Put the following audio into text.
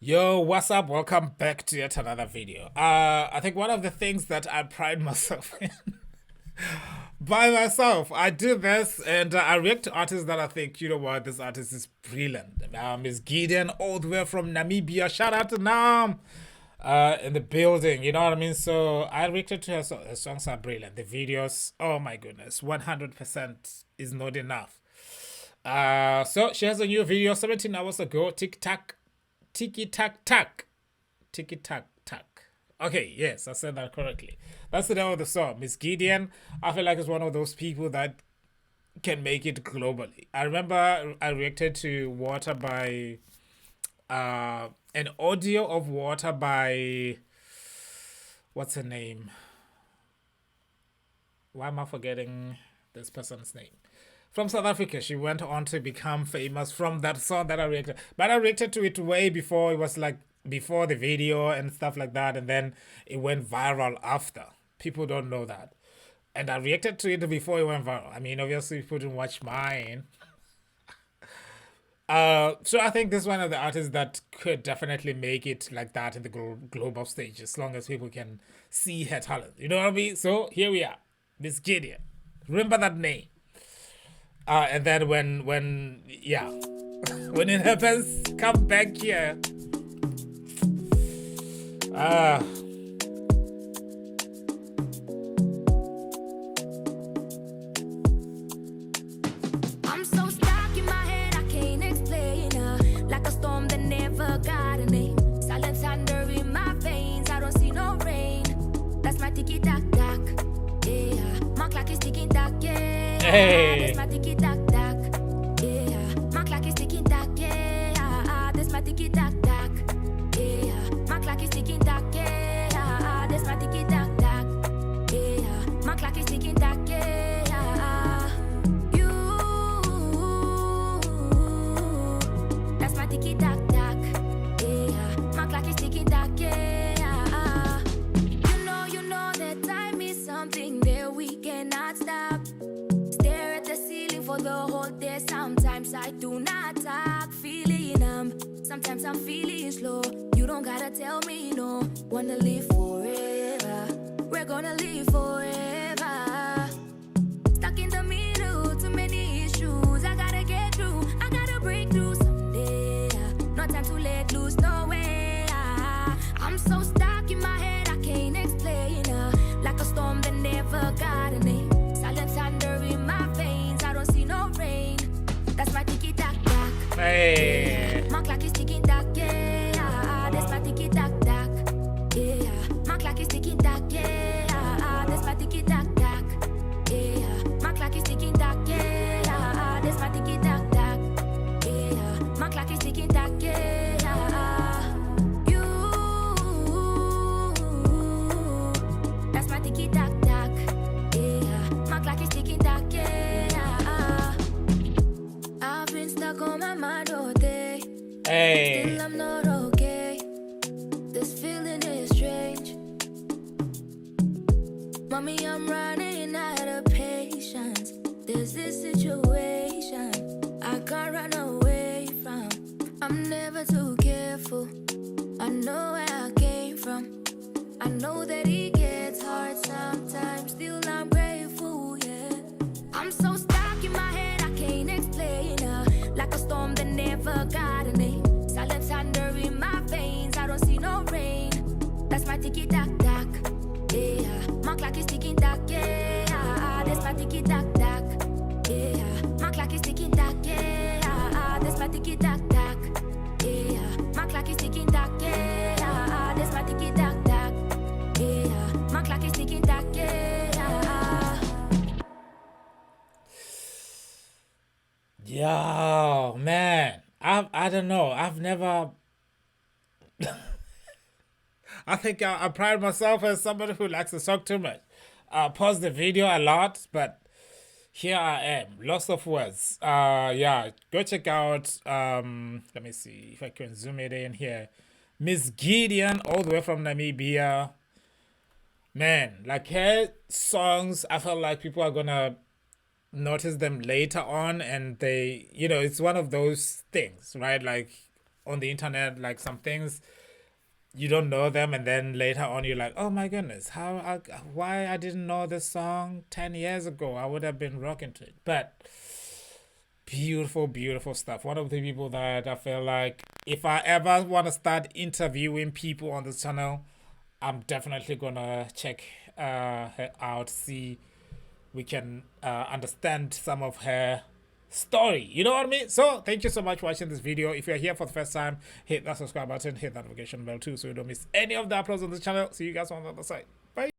Yo, what's up? Welcome back to yet another video. I think one of the things that I pride myself in by myself, I do this and I react to artists that I think, you know what, this artist is brilliant. Miss Gideon, all the way from Namibia. Shout out to Nam in the building, you know what I mean? So I reacted to her, her songs are brilliant. The videos, oh my goodness, 100% is not enough. So she has a new video 17 hours ago. Tik Tak Tiki Tak Tak. Tiki Tak Tak. Okay, yes, I said that correctly. That's the name of the song. Miss Gideon, I feel like it's one of those people that can make it globally. I remember I reacted to Water by an audio of Water by what's her name? Why am I forgetting this person's name? From South Africa. She went on to become famous from that song that I reacted. But I reacted to it way before it was like before the video and stuff like that, and then it went viral after. People don't know that. And I reacted to it before it went viral. I mean, obviously people didn't watch mine. So I think this is one of the artists that could definitely make it like that in the global stage as long as people can see her talent. You know what I mean? So here we are. Miss Gideon. Remember that name. And then when yeah, when it happens, come back here. I'm so stuck in my head, I can't explain. Like a storm that never got a name. Silent thunder in my veins, I don't see no rain. That's my tiki tak tak. Yeah, my clock is ticking tack. Yeah, Hey. that's my tiki tak tak. Yeah, my clock is ticking tack. Yeah, that's my tiki tak tak. Yeah, my clock is ticking tack. Yeah, that's my tiki tak tak. Yeah, my clock is ticking tack. Yeah, you. That's my tiki tak tak. Yeah, my clock is ticking tack. Yeah, you know that time is something that we cannot stop. Stare at the ceiling for the whole day. Sometimes I do not talk, feeling sometimes I'm feeling slow. You don't gotta tell me no. Wanna live forever. We're gonna live forever. Stuck in the middle, too many issues. I gotta get through. I gotta break through someday. No time to let loose, no way. I'm so stuck in my head, I can't explain. Like a storm that never got a name. Silent thunder in my veins, I don't see no rain. That's my tiki tak tak. Hey. My clock is ticking tack, yeah. That's my tiki tak tak. Yeah, my clock is ticking tack, yeah. That's my tiki tak tak. Yeah, my clock is ticking tack, yeah. That's my tiki tak tak. Yeah, my clock is ticking tack, yeah. You. That's my tiki tak tak. Yeah, my clock is ticking tack, yeah. I've been stuck on my mind all day. Hey. Still I'm not okay. This feeling is strange. Mommy, I'm running out of patience. There's this situation I can't run away from. I'm never too careful. I know where I came from. I know that it gets hard sometimes. Still I'm grateful, yeah. I'm so stuck in my head, I can't explain. Like a storm that never got a name. Silent thunder in my veins, I don't see no rain. That's my tiki tak tak. Yeah, my clock is ticking tack. Yeah, that's my tiki tak tak. Yeah, my clock is ticking tack. Yeah, that's my tiki tak tak. Yeah, my clock is ticking tack. Yeah, that's my tiki tak tak. Yeah, my clock is ticking tack. Yeah. Yo, man. I don't know. I've never I think I pride myself as somebody who likes to talk too much. I pause the video a lot, but here I am. Lots of words. Yeah, go check out let me see if I can zoom it in here. Miss Gideon, all the way from Namibia. Man, like her songs, I feel like people are gonna notice them later on, and they, you know, it's one of those things, right? Like on the internet, like some things you don't know them, and then later on you're like, oh my goodness, why I didn't know this song 10 years ago. I would have been rocking to it. But beautiful, beautiful stuff. One of the people that I feel like if I ever want to start interviewing people on this channel, I'm definitely gonna check her out, see we can understand some of her story. You know what I mean? So thank you so much for watching this video. If you're here for the first time, hit that subscribe button, hit that notification bell too, so you don't miss any of the uploads on this channel. See you guys on the other side.